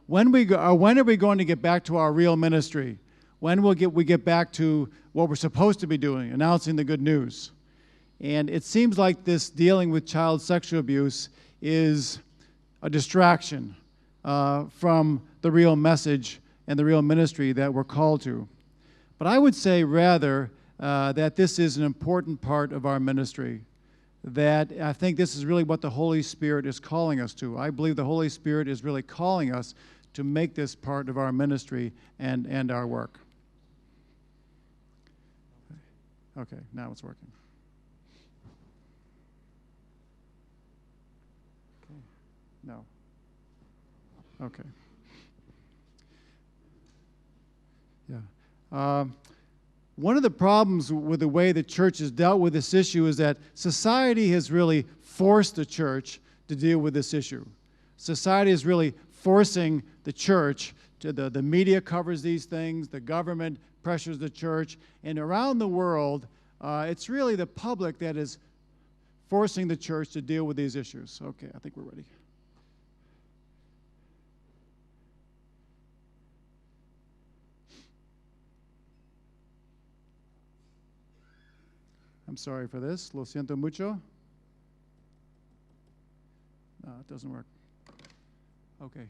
when are we going to get back to our real ministry? When will we get back to what we're supposed to be doing, announcing the good news? And it seems like this dealing with child sexual abuse is a distraction from the real message and the real ministry that we're called to. But I would say rather that this is an important part of our ministry, that I think this is really what the Holy Spirit is calling us to. I believe the Holy Spirit is really calling us to make this part of our ministry and our work. Okay, now it's working. Okay. No. Okay. Yeah. One of the problems with the way the church has dealt with this issue is that society has really forced the church to deal with this issue. Society is really forcing the church to, the media covers these things, the government pressures the church, and around the world, it's really the public that is forcing the church to deal with these issues. Okay, I think we're ready. I'm sorry for this. Lo siento mucho. No, it doesn't work. Okay.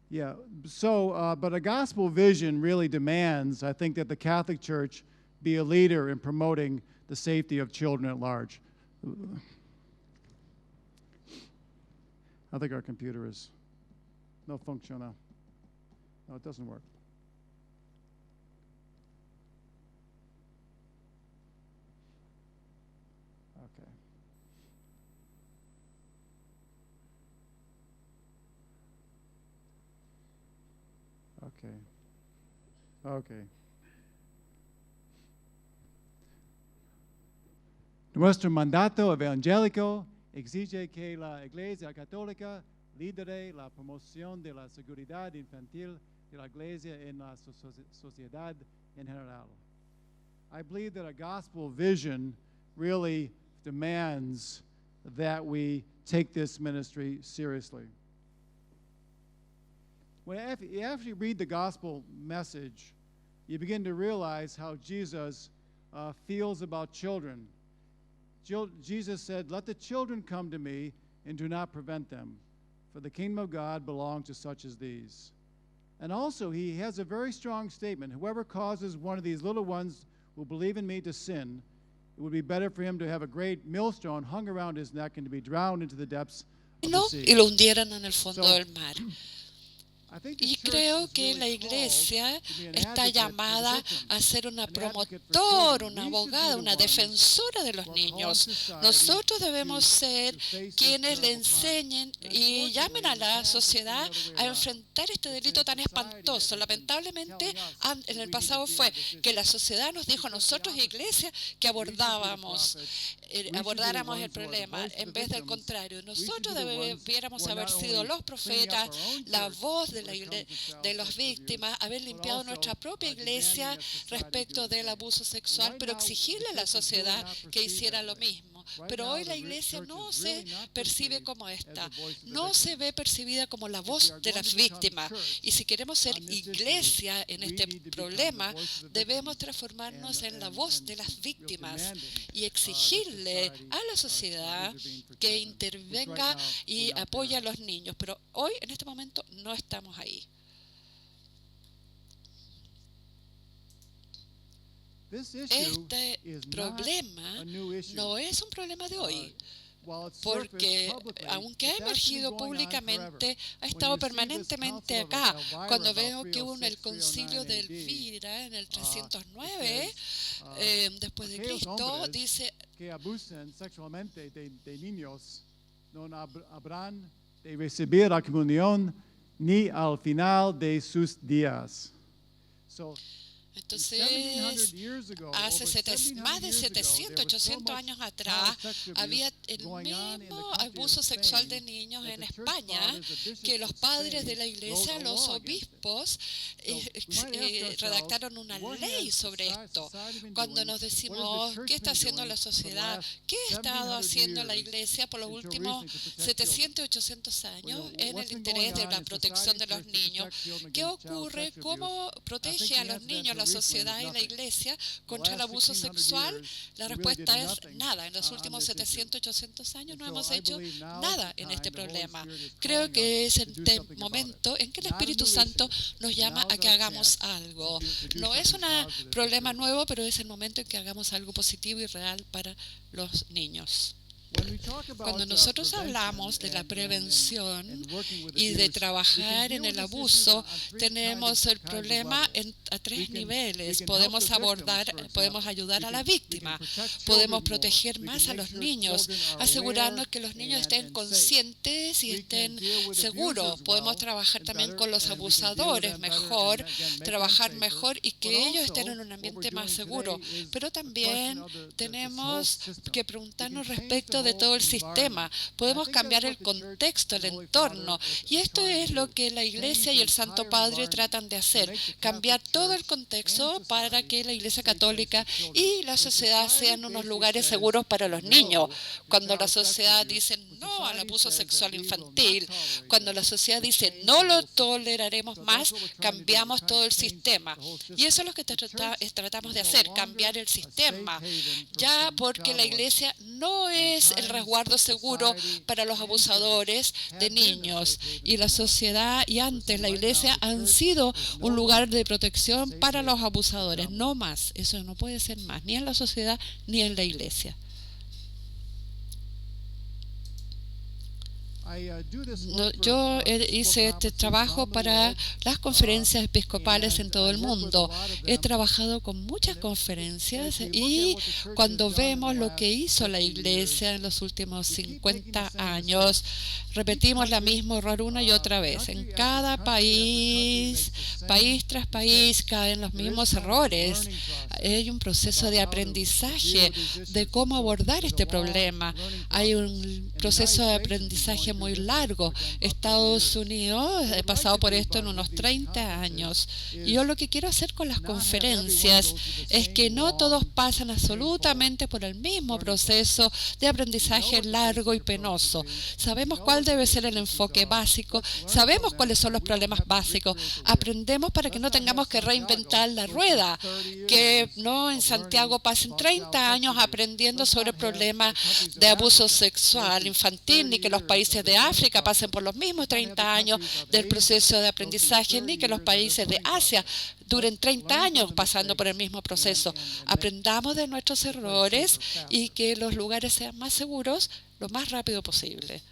Yeah, so, but a gospel vision really demands, I think, that the Catholic Church be a leader in promoting the safety of children at large. I think our computer is no functional. No, it doesn't work. Okay. Okay. Okay. Nuestro mandato evangélico exige que la Iglesia Católica lidere la promoción de la seguridad infantil de la Iglesia en la sociedad en general. I believe that a gospel vision really demands that we take this ministry seriously. After you read the gospel message, you begin to realize how Jesus feels about children. Jesus said, "Let the children come to me and do not prevent them, for the kingdom of God belongs to such as these." And also, he has a very strong statement. Whoever causes one of these little ones who believe in me to sin, it would be better for him to have a great millstone hung around his neck and to be drowned into the depths of the sea. Y lo hundieran en el fondo del mar. Y creo que la Iglesia está llamada a ser una promotora, una abogada, una defensora de los niños. Nosotros debemos ser quienes le enseñen y llamen a la sociedad a enfrentar este delito tan espantoso. Lamentablemente, en el pasado fue que la sociedad nos dijo a nosotros, Iglesia, que abordáramos el problema, en vez del contrario. Nosotros debiéramos haber sido los profetas, la voz de las víctimas, haber limpiado nuestra propia iglesia respecto del abuso sexual, pero exigirle a la sociedad que hiciera lo mismo. Pero hoy la iglesia no se percibe como esta, no se ve percibida como la voz de las víctimas. Y si queremos ser iglesia en este problema, debemos transformarnos en la voz de las víctimas y exigirle a la sociedad que intervenga y apoye a los niños. Pero hoy, en este momento, no estamos ahí. Este problema no es un problema de hoy, porque aunque ha emergido públicamente, ha estado permanentemente acá. Cuando veo que hubo en el concilio de Elvira en el 309, después de Cristo, dice que abusan sexualmente de niños no habrán de recibir la comunión ni al final de sus días. Entonces, hace más de 700, 800 años atrás, había el mismo abuso sexual de niños en España, que los padres de la iglesia, los obispos, redactaron una ley sobre esto. Cuando nos decimos, ¿qué está haciendo la sociedad? ¿Qué ha estado haciendo la iglesia por los últimos 700, 800 años en el interés de la protección de los niños? ¿Qué ocurre? ¿Cómo protege a los niños la sociedad y la iglesia contra el abuso sexual? La respuesta es nada. En los últimos 700, 800 años no hemos hecho nada en este problema. Creo que es el momento en que el Espíritu Santo nos llama a que hagamos algo. No es un problema nuevo, pero es el momento en que hagamos algo positivo y real para los niños. Cuando nosotros hablamos de la prevención y de trabajar en el abuso, tenemos el problema a tres niveles. Podemos ayudar a la víctima, podemos proteger más a los niños, asegurarnos que los niños estén conscientes y estén seguros. Podemos trabajar también con los abusadores mejor, trabajar mejor y que ellos estén en un ambiente más seguro. Pero también tenemos que preguntarnos respecto de todo el sistema. Podemos cambiar el contexto, el entorno. Y esto es lo que la Iglesia y el Santo Padre tratan de hacer. Cambiar todo el contexto para que la Iglesia Católica y la sociedad sean unos lugares seguros para los niños. Cuando la sociedad dice no al abuso sexual infantil, cuando la sociedad dice no lo toleraremos más, cambiamos todo el sistema. Y eso es lo que tratamos de hacer, cambiar el sistema. Ya porque la Iglesia no es el resguardo seguro para los abusadores de niños. Y la sociedad y antes la iglesia han sido un lugar de protección para los abusadores. No más. Eso no puede ser más, ni en la sociedad ni en la iglesia. Yo hice este trabajo para las conferencias episcopales en todo el mundo. He trabajado con muchas conferencias y cuando vemos lo que hizo la Iglesia en los últimos 50 años, repetimos el mismo error una y otra vez. En cada país, país tras país, caen los mismos errores. Hay un proceso de aprendizaje de cómo abordar este problema. Hay un proceso de aprendizaje muy largo. Estados Unidos ha pasado por esto en unos 30 años. Y yo lo que quiero hacer con las conferencias es que no todos pasan absolutamente por el mismo proceso de aprendizaje largo y penoso. Sabemos cuál debe ser el enfoque básico, sabemos cuáles son los problemas básicos. Aprendemos para que no tengamos que reinventar la rueda, que no en Santiago pasen 30 años aprendiendo sobre el problema de abuso sexual infantil, ni que los países de África pasen por los mismos 30 años del proceso de aprendizaje, ni que los países de Asia duren 30 años pasando por el mismo proceso. Aprendamos de nuestros errores y que los lugares sean más seguros lo más rápido posible.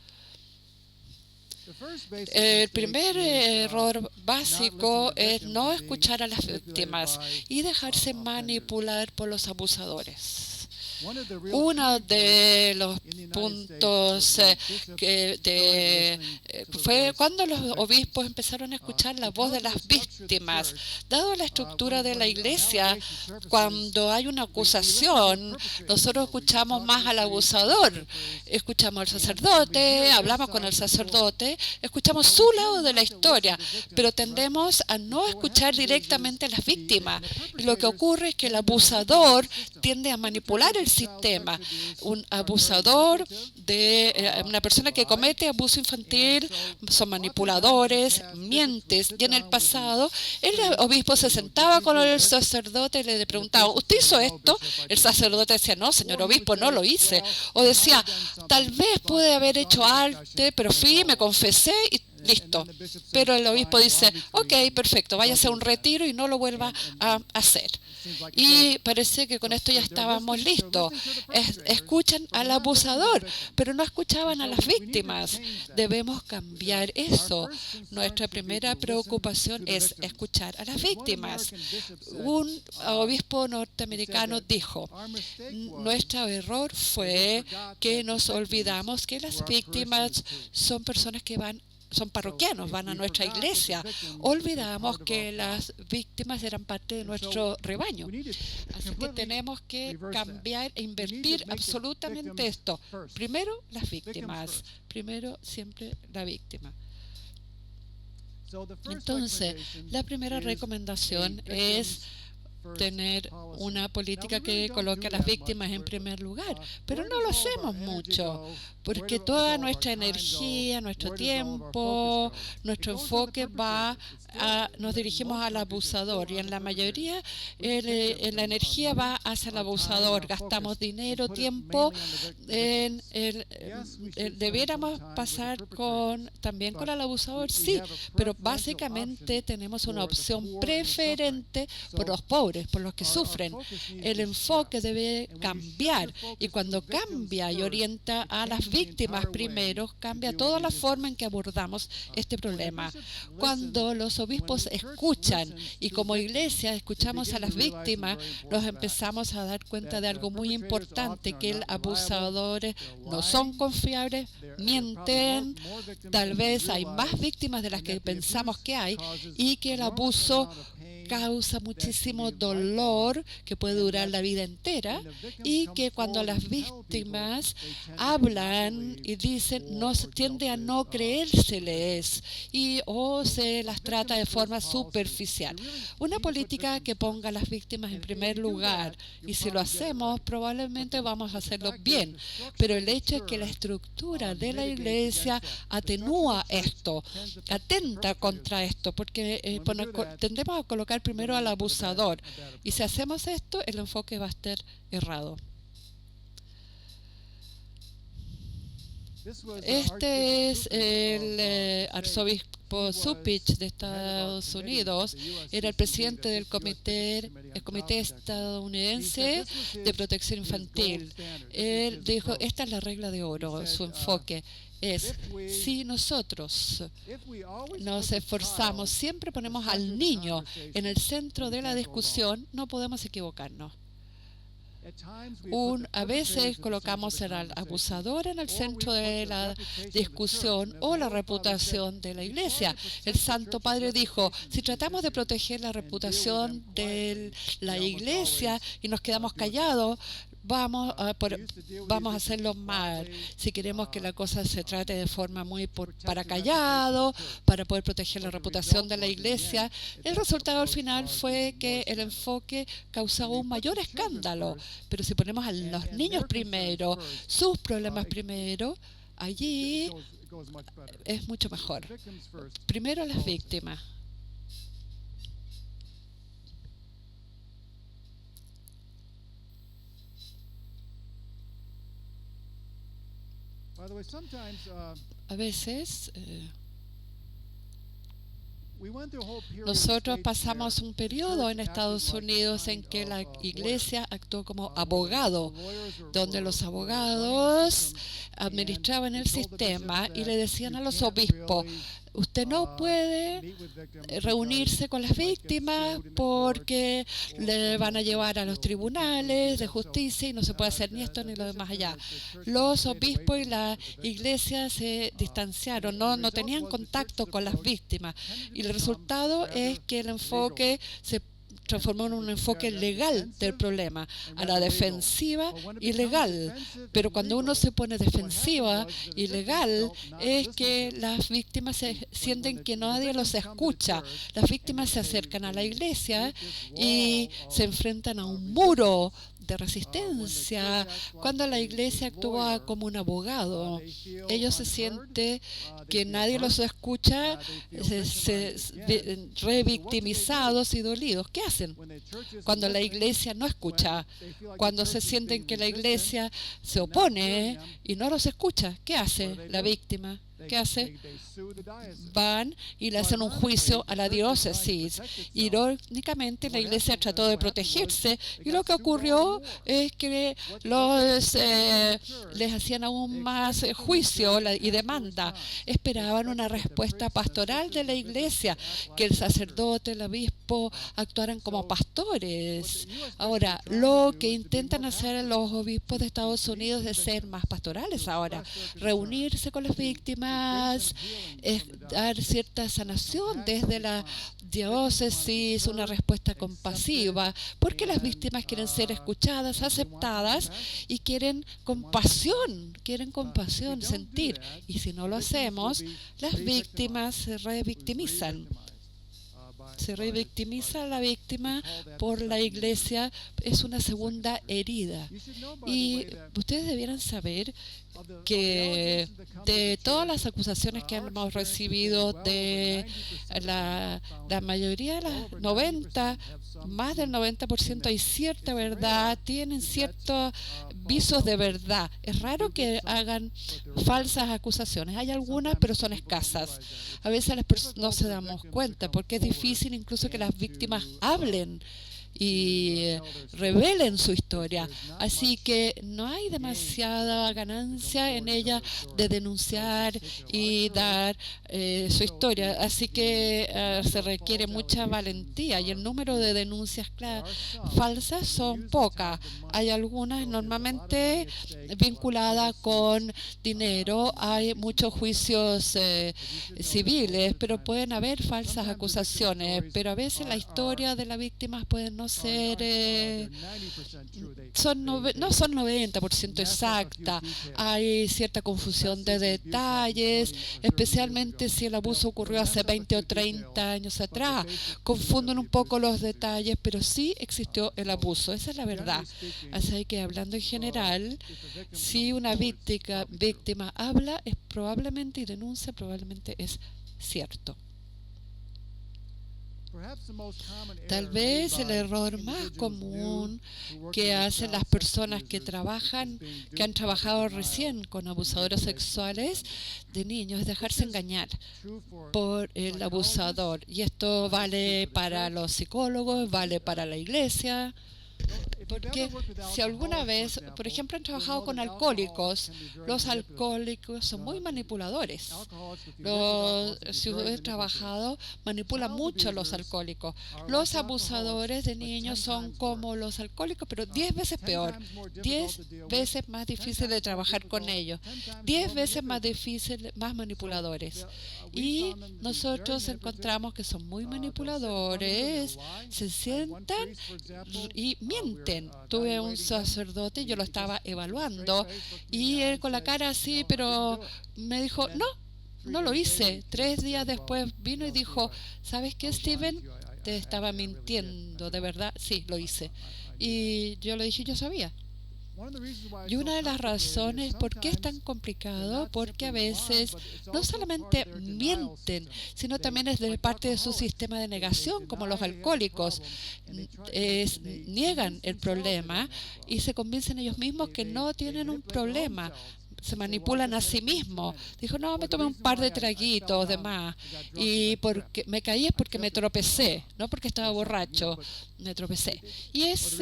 El primer error básico es no escuchar a las víctimas y dejarse manipular por los abusadores. Uno de los puntos fue cuando los obispos empezaron a escuchar la voz de las víctimas. Dado la estructura de la iglesia, cuando hay una acusación, nosotros escuchamos más al abusador. Escuchamos al sacerdote, hablamos con el sacerdote, escuchamos su lado de la historia, pero tendemos a no escuchar directamente a las víctimas. Y lo que ocurre es que el abusador tiende a manipular el sistema. Un abusador una persona que comete abuso infantil son manipuladores, mientes. Y en el pasado el obispo se sentaba con el sacerdote y le preguntaba, ¿usted hizo esto? El sacerdote decía, no, señor obispo, no lo hice. O decía, tal vez pude haber hecho arte, pero fui, me confesé y listo. Pero el obispo dice, ok, perfecto, váyase a un retiro y no lo vuelva a hacer. Y parece que con esto ya estábamos listos. Escuchan al abusador, pero no escuchaban a las víctimas. Debemos cambiar eso. Nuestra primera preocupación es escuchar a las víctimas. Un obispo norteamericano dijo, nuestro error fue que nos olvidamos que las víctimas son personas que van son parroquianos, van a nuestra iglesia. Olvidamos que las víctimas eran parte de nuestro rebaño. Así que tenemos que cambiar e invertir absolutamente esto. Primero, las víctimas. Primero, siempre la víctima. Entonces, la primera recomendación es tener una política que coloque a las víctimas en primer lugar, pero no lo hacemos mucho, porque toda nuestra energía, nuestro tiempo, nuestro enfoque nos dirigimos al abusador, y en la mayoría la energía va hacia el abusador. Gastamos dinero, tiempo, debiéramos pasar también con el abusador, sí, pero básicamente tenemos una opción preferente por los pobres, por los que sufren. El enfoque debe cambiar, y cuando cambia y orienta a las víctimas primero, cambia toda la forma en que abordamos este problema. Cuando los obispos escuchan, y como iglesia escuchamos a las víctimas, nos empezamos a dar cuenta de algo muy importante, que los abusadores no son confiables, mienten, tal vez hay más víctimas de las que pensamos que hay, y que el abuso causa muchísimo dolor que puede durar la vida entera, y que cuando las víctimas hablan y dicen, tiende a no creérseles o se las trata de forma superficial. Una política que ponga a las víctimas en primer lugar, y si lo hacemos probablemente vamos a hacerlo bien, pero el hecho es que la estructura de la iglesia atenúa esto, atenta contra esto, porque tendemos a colocar primero al abusador, y si hacemos esto, el enfoque va a estar errado. Este es el arzobispo Cupich de Estados Unidos, era el presidente del comité estadounidense de protección infantil. Él dijo, esta es la regla de oro, su enfoque es, si nosotros nos esforzamos, siempre ponemos al niño en el centro de la discusión, no podemos equivocarnos. A veces colocamos al abusador en el centro de la discusión, o la reputación de la iglesia. El Santo Padre dijo, si tratamos de proteger la reputación de la iglesia y nos quedamos callados, vamos a hacerlo mal. Si queremos que la cosa se trate de forma muy para callado, para poder proteger la reputación de la iglesia, el resultado al final fue que el enfoque causaba un mayor escándalo. Pero si ponemos a los niños primero, sus problemas primero, allí es mucho mejor. Primero las víctimas. A veces nosotros pasamos un periodo en Estados Unidos en que la iglesia actuó como abogado, donde los abogados administraban el sistema y le decían a los obispos, usted no puede reunirse con las víctimas porque le van a llevar a los tribunales de justicia y no se puede hacer ni esto ni lo demás allá. Los obispos y la iglesia se distanciaron, no tenían contacto con las víctimas, y el resultado es que el enfoque se transformó en un enfoque legal del problema, a la defensiva y legal. Pero cuando uno se pone defensiva y legal, es que las víctimas se sienten que nadie los escucha. Las víctimas se acercan a la iglesia y se enfrentan a un muro de resistencia. Cuando la iglesia actúa como un abogado, ellos se sienten que nadie los escucha, revictimizados y dolidos. ¿Qué hacen? Cuando la iglesia no escucha, cuando se sienten que la iglesia se opone y no los escucha, ¿qué hace la víctima? ¿Qué hace? Van y le hacen un juicio a la diócesis. Irónicamente, la iglesia trató de protegerse, y lo que ocurrió es que les hacían aún más juicio y demanda. Esperaban una respuesta pastoral de la iglesia, que el sacerdote, el obispo actuaran como pastores. Ahora, lo que intentan hacer los obispos de Estados Unidos es ser más pastorales ahora, reunirse con las víctimas más dar cierta sanación desde la diócesis, una respuesta compasiva, porque las víctimas quieren ser escuchadas, aceptadas y quieren compasión, sentir. Y si no lo hacemos, las víctimas se revictimizan. Se revictimiza a la víctima por la iglesia, es una segunda herida. Y ustedes debieran saber que de todas las acusaciones que hemos recibido, de la mayoría de las 90, más del 90% hay cierta verdad, tienen ciertos visos de verdad. Es raro que hagan falsas acusaciones. Hay algunas, pero son escasas. A veces las personas no se damos cuenta porque es difícil incluso que las víctimas hablen y revelen su historia. Así que no hay demasiada ganancia en ella de denunciar y dar su historia. Así que se requiere mucha valentía y el número de denuncias falsas son pocas. Hay algunas normalmente vinculadas con dinero. Hay muchos juicios civiles, pero pueden haber falsas acusaciones. Pero a veces la historia de las víctimas puede no ser no son 90% exacta. Hay cierta confusión de detalles, especialmente si el abuso ocurrió hace 20 o 30 años atrás. Confunden un poco los detalles, pero sí existió el abuso. Esa es la verdad. Así que hablando en general, si una víctima habla, es probablemente y denuncia, probablemente es cierto. Tal vez el error más común que hacen las personas que han trabajado recién con abusadores sexuales de niños es dejarse engañar por el abusador. Y esto vale para los psicólogos, vale para la iglesia. Porque si alguna vez, por ejemplo, han trabajado con alcohólicos, los alcohólicos son muy manipuladores. Si he trabajado, manipulan mucho a los alcohólicos. Los abusadores de niños son como los alcohólicos, pero 10 veces peor, 10 veces más difícil de trabajar con ellos, 10 veces más difícil, más manipuladores. Y nosotros encontramos que son muy manipuladores, se sientan y mienten. Tuve un sacerdote, yo lo estaba evaluando y él con la cara así, pero me dijo, no lo hice. 3 días después vino y dijo, ¿sabes qué, Steven? Te estaba mintiendo, de verdad. Sí, lo hice. Y yo le dije, yo sabía. Y una de las razones por qué es tan complicado, porque a veces no solamente mienten, sino también es de parte de su sistema de negación, como los alcohólicos. Niegan el problema y se convencen ellos mismos que no tienen un problema. Se manipulan a sí mismos. Dijo, no, me tomé un par de traguitos de más y porque me caí es porque me tropecé, no porque estaba borracho, me tropecé. Y es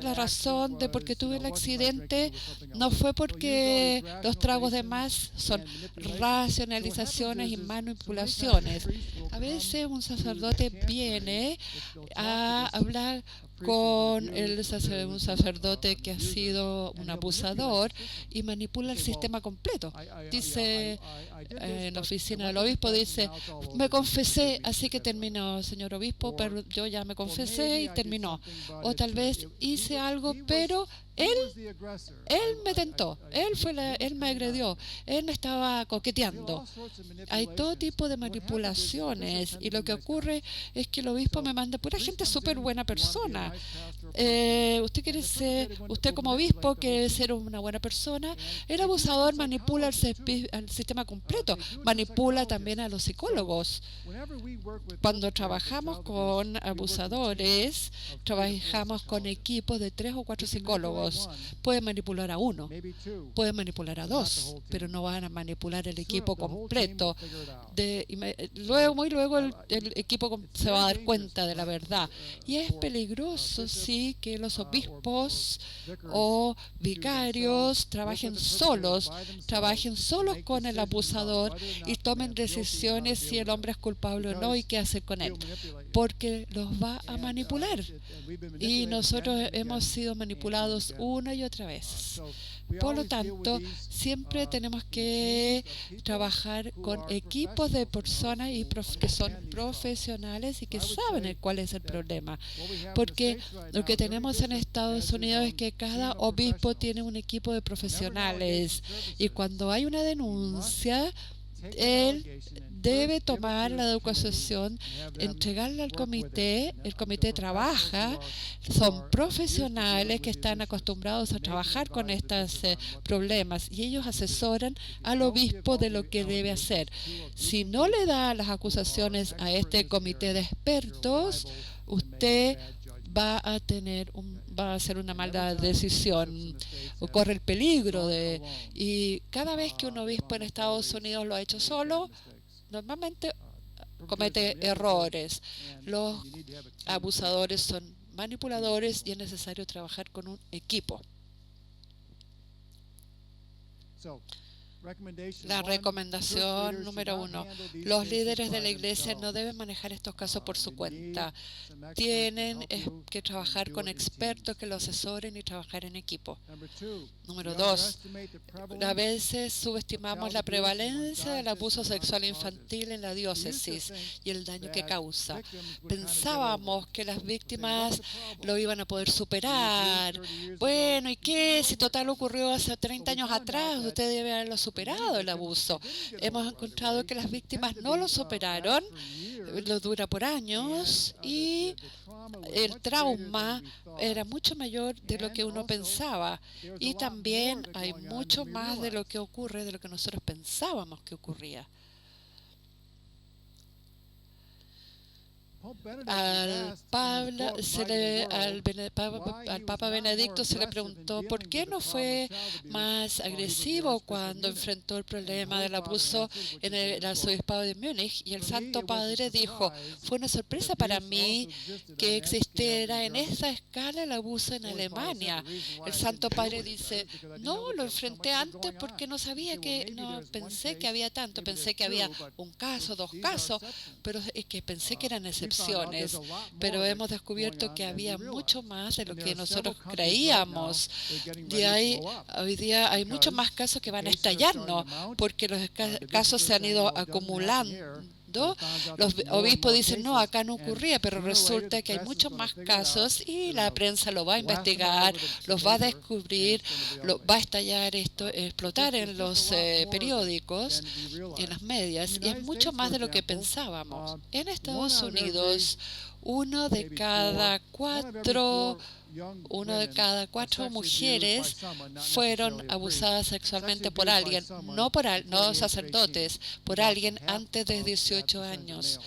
la razón de por qué tuve el accidente, no fue porque los tragos de más, son racionalizaciones y manipulaciones. A veces un sacerdote viene a hablar con un sacerdote que ha sido un abusador y manipula el sistema completo. Dice, en la oficina del obispo, dice, me confesé, así que terminó, señor obispo, pero yo ya me confesé y terminó. O tal vez hice algo, pero él me tentó, él me agredió, él me estaba coqueteando. Hay todo tipo de manipulaciones y lo que ocurre es que el obispo me manda pura gente súper buena persona. Usted como obispo quiere ser una buena persona. El abusador manipula al sistema completo, manipula también a los psicólogos. Cuando trabajamos con abusadores, trabajamos con equipos de 3 o 4 psicólogos. Pueden manipular a 1, pueden manipular a 2, pero no van a manipular el equipo completo. Muy luego el equipo se va a dar cuenta de la verdad. Y es peligroso si y que los obispos o vicarios trabajen solos con el abusador y tomen decisiones si el hombre es culpable o no y qué hacer con él, porque los va a manipular. Y nosotros hemos sido manipulados una y otra vez. Por lo tanto, siempre tenemos que trabajar con equipos de personas que son profesionales y que saben cuál es el problema. Porque lo que tenemos en Estados Unidos es que cada obispo tiene un equipo de profesionales y cuando hay una denuncia, él debe tomar la acusación, entregarla al comité. El comité trabaja, son profesionales que están acostumbrados a trabajar con estos problemas y ellos asesoran al obispo de lo que debe hacer. Si no le da las acusaciones a este comité de expertos, usted va a hacer una mala decisión o corre el peligro y cada vez que un obispo en Estados Unidos lo ha hecho solo, normalmente comete errores. Los abusadores son manipuladores y es necesario trabajar con un equipo. La recomendación número 1. Los líderes de la iglesia no deben manejar estos casos por su cuenta. Tienen que trabajar con expertos que los asesoren y trabajar en equipo. Número 2. A veces subestimamos la prevalencia del abuso sexual infantil en la diócesis y el daño que causa. Pensábamos que las víctimas lo iban a poder superar. Bueno, ¿y qué? Si total ocurrió hace 30 años atrás, usted debe haberlo superado el abuso. Hemos encontrado que las víctimas no lo superaron, lo dura por años y el trauma era mucho mayor de lo que uno pensaba y también hay mucho más de lo que ocurre de lo que nosotros pensábamos que ocurría. Al Papa Benedicto se le preguntó por qué no fue más agresivo cuando enfrentó el problema del abuso en el arzobispado de Múnich, y el Santo Padre dijo: fue una sorpresa para mí que existiera en esa escala el abuso en Alemania. El Santo Padre dice: no, lo enfrenté antes porque no pensé que había tanto, pensé que había un caso, 2 casos, pero es que pensé que eran excepciones. Pero hemos descubierto que había mucho más de lo que nosotros creíamos. Hoy día hay muchos más casos que van a estallarnos porque los casos se han ido acumulando. Los obispos dicen: no, acá no ocurría, pero resulta que hay muchos más casos y la prensa lo va a investigar, los va a descubrir, va a estallar esto, explotar en los periódicos, en las medias, y es mucho más de lo que pensábamos. En Estados Unidos, una de cada cuatro mujeres fueron abusadas sexualmente por alguien, no sacerdotes, por alguien antes de 18 años.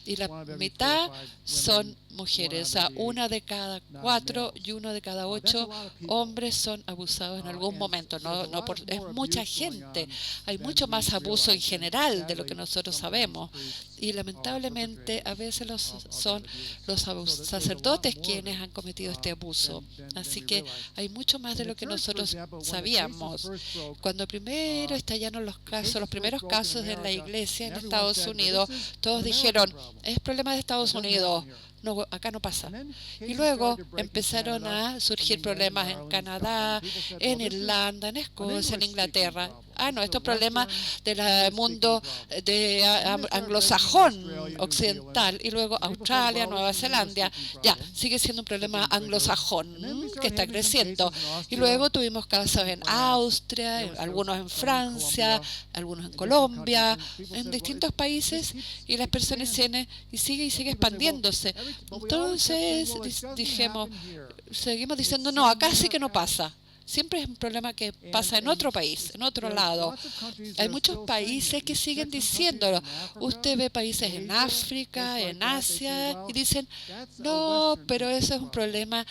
Y la mitad son mujeres, o sea, 1 de cada 4 y 1 de cada 8 hombres son abusados en algún momento. Es mucha gente. Hay mucho más abuso en general de lo que nosotros sabemos. Y lamentablemente a veces son los sacerdotes quienes han cometido este abuso. Así que hay mucho más de lo que nosotros sabíamos. Cuando primero estallaron los primeros casos en la iglesia en Estados Unidos, todos dijeron: es problema de Estados Unidos. No, acá no pasa. Y luego empezaron a surgir problemas en Canadá, en Irlanda, en Escocia, en Inglaterra. No, estos problemas del mundo anglosajón occidental. Y luego Australia, Nueva Zelanda. Ya, sigue siendo un problema anglosajón que está creciendo. Y luego tuvimos casos en Austria, algunos en Francia, algunos en Colombia, en distintos países. Y las personas sigue expandiéndose. Entonces seguimos diciendo: no, acá sí que no pasa. siempre es un problema que pasa en otro país, en otro lado. Hay muchos países que siguen diciéndolo. Usted ve países en África, en Asia, y dicen, no, pero eso es un problema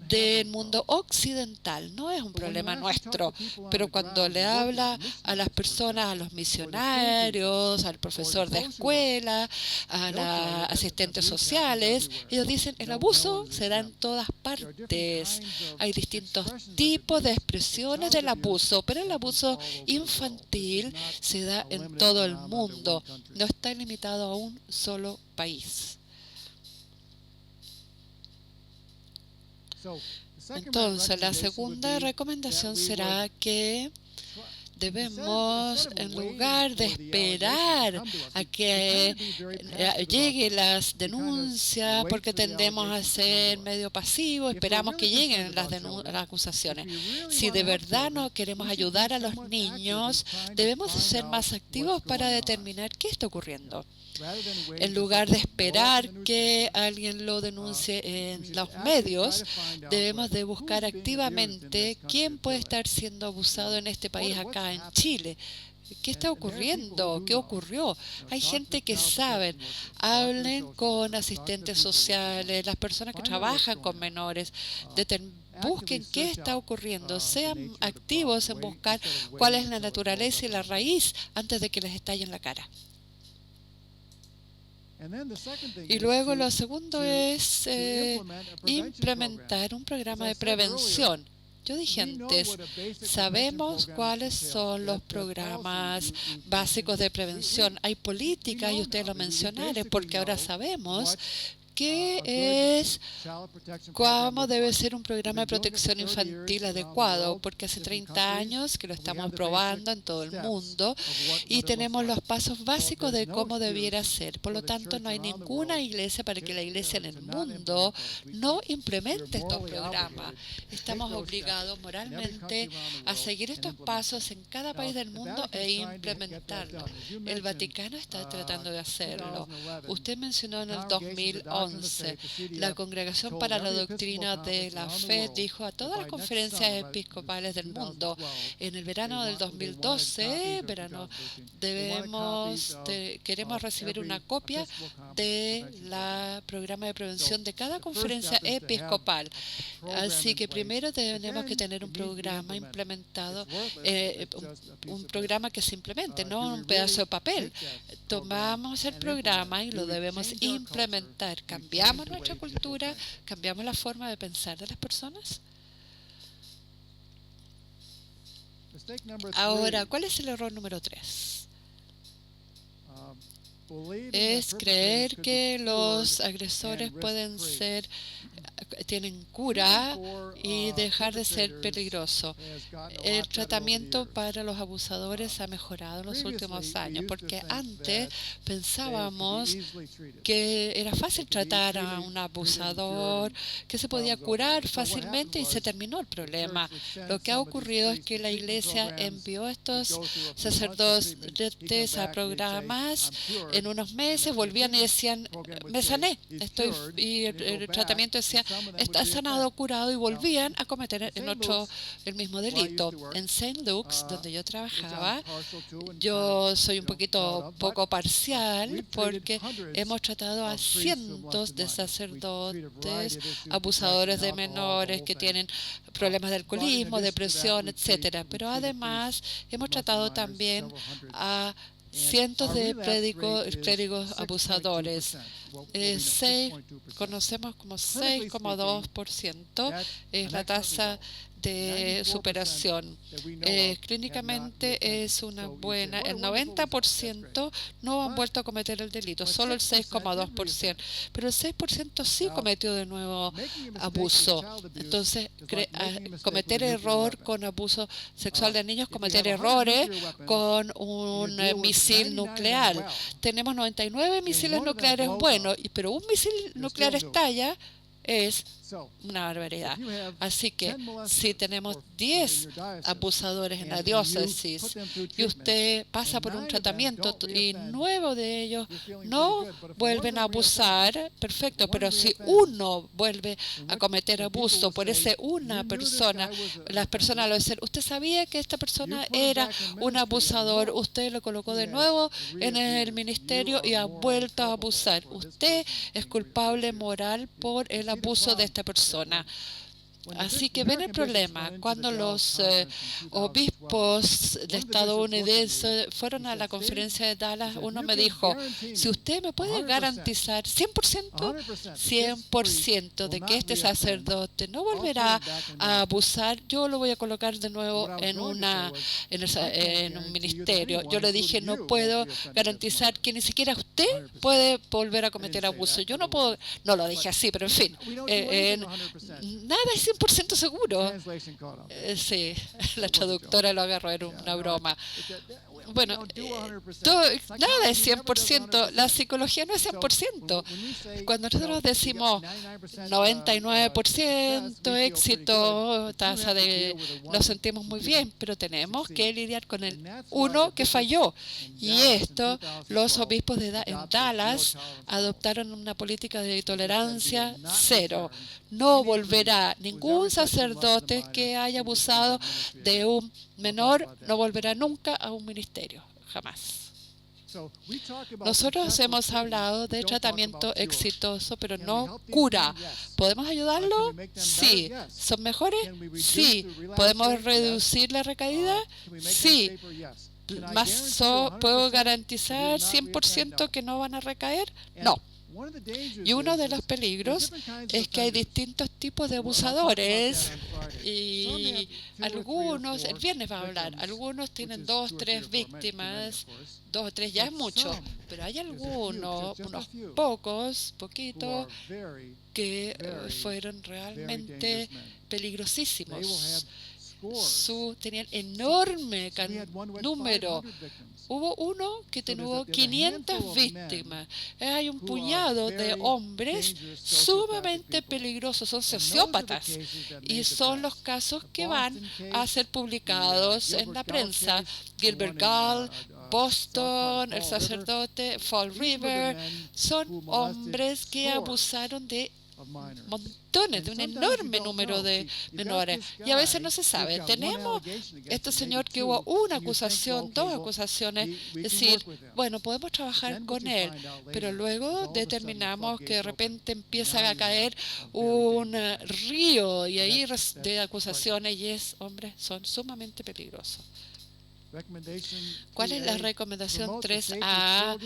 del mundo occidental, no es un problema nuestro. Pero cuando le habla a las personas, a los misionarios, al profesor de escuela, a los asistentes sociales, ellos dicen, el abuso se da en todas partes. Hay distintos tipos de expresiones del abuso, pero el abuso infantil se da en todo el mundo, no está limitado a un solo país. Entonces, la segunda recomendación será que debemos, en lugar de esperar a que lleguen las denuncias, porque tendemos a ser medio pasivos, esperamos que lleguen las acusaciones. Si de verdad no queremos ayudar a los niños, debemos ser más activos para determinar qué está ocurriendo. En lugar de esperar que alguien lo denuncie en los medios, debemos de buscar activamente quién puede estar siendo abusado en este país, acá en Chile. ¿Qué está ocurriendo? ¿Qué ocurrió? Hay gente que sabe. Hablen con asistentes sociales, las personas que trabajan con menores. Busquen qué está ocurriendo. Sean activos en buscar cuál es la naturaleza y la raíz antes de que les estalle en la cara. Y luego lo segundo es implementar un programa de prevención. Yo dije antes, sabemos cuáles son los programas básicos de prevención. Hay políticas, y ustedes lo mencionaron, porque ahora sabemos qué es, cómo debe ser un programa de protección infantil adecuado, porque hace 30 años que lo estamos probando en todo el mundo y tenemos los pasos básicos de cómo debiera ser. Por lo tanto, no hay ninguna iglesia para que la iglesia en el mundo no implemente estos programas. Estamos obligados moralmente a seguir estos pasos en cada país del mundo e implementarlos. El Vaticano está tratando de hacerlo. Usted mencionó en el 2011. La Congregación para la Doctrina de la Fe dijo a todas las conferencias episcopales del mundo, en el verano del 2012, queremos recibir una copia del programa de prevención de cada conferencia episcopal. Así que primero tenemos que tener un programa implementado, un programa que se implemente, no un pedazo de papel. Tomamos el programa y lo debemos implementar. ¿Cambiamos nuestra cultura? ¿Cambiamos la forma de pensar de las personas? Ahora, ¿cuál es el error número 3? Es creer que los agresores tienen cura y dejar de ser peligroso. El tratamiento para los abusadores ha mejorado en los últimos años, porque antes pensábamos que era fácil tratar a un abusador, que se podía curar fácilmente y se terminó el problema. Lo que ha ocurrido es que la Iglesia envió a estos sacerdotes a programas, en unos meses volvían y decían, me sané, y el tratamiento decía, está sanado, curado, y volvían a cometer el mismo delito. En St. Luke's, donde yo trabajaba, yo soy un poco parcial, porque hemos tratado a cientos de sacerdotes, abusadores de menores que tienen problemas de alcoholismo, depresión, etcétera. Pero además hemos tratado también a cientos de clérigos abusadores. Conocemos como 6,2% es la tasa de superación. Clínicamente es una buena. El 90% no han vuelto a cometer el delito, solo el 6,2%. Pero el 6% sí cometió de nuevo abuso. Entonces, cometer error con abuso sexual de niños, cometer errores con un misil nuclear. Tenemos 99 misiles nucleares buenos, pero un misil nuclear estalla, es una barbaridad. Así que si tenemos 10 abusadores en la diócesis y usted pasa por un tratamiento y 9 de ellos no vuelven a abusar, perfecto, pero si uno vuelve a cometer abuso por ese una persona, las personas lo dicen, usted sabía que esta persona era un abusador, usted lo colocó de nuevo en el ministerio y ha vuelto a abusar. Usted es culpable moral por el abuso de esta persona. Así que ven el problema. Cuando los obispos estadounidenses fueron a la conferencia de Dallas, uno me dijo, si usted me puede garantizar 100% de que este sacerdote no volverá a abusar, yo lo voy a colocar de nuevo en un ministerio. Yo le dije, no puedo garantizar que ni siquiera usted puede volver a cometer abuso. Yo no puedo, no lo dije así, pero en fin, nada es 100% seguro. Sí, la traductora lo agarró, era una broma. Bueno, nada es 100%, la psicología no es 100%. Cuando nosotros decimos 99% éxito, tasa de, nos sentimos muy bien, pero tenemos que lidiar con el uno que falló. Y esto, los obispos en Dallas adoptaron una política de tolerancia cero. No volverá ningún sacerdote que haya abusado de un menor, no volverá nunca a un ministerio, jamás. Nosotros hemos hablado de tratamiento exitoso, pero no cura. ¿Podemos ayudarlo? Sí. ¿Son mejores? Sí. ¿Podemos reducir la recaída? Sí. ¿Puedo garantizar 100% que no van a recaer? No. Y uno de los peligros es que hay distintos tipos de abusadores y algunos, el viernes va a hablar, algunos tienen 2, 3 víctimas, 2 o 3 ya es mucho, pero hay algunos, unos poquitos, que fueron realmente peligrosísimos. Tenían enorme número. Hubo uno que tuvo 500 víctimas. Hay un puñado de hombres sumamente peligrosos, son sociópatas. Y son los casos que van a ser publicados en la prensa. Gilbert Gall, Boston, el sacerdote, Fall River, son hombres que abusaron de montones, de un enorme número de menores. Y a veces no se sabe. Tenemos este señor que hubo una acusación, 2 acusaciones, es decir, bueno, podemos trabajar con él, pero luego determinamos que de repente empieza a caer un río y ahí de acusaciones y son sumamente peligrosos. ¿Cuál es la recomendación 3A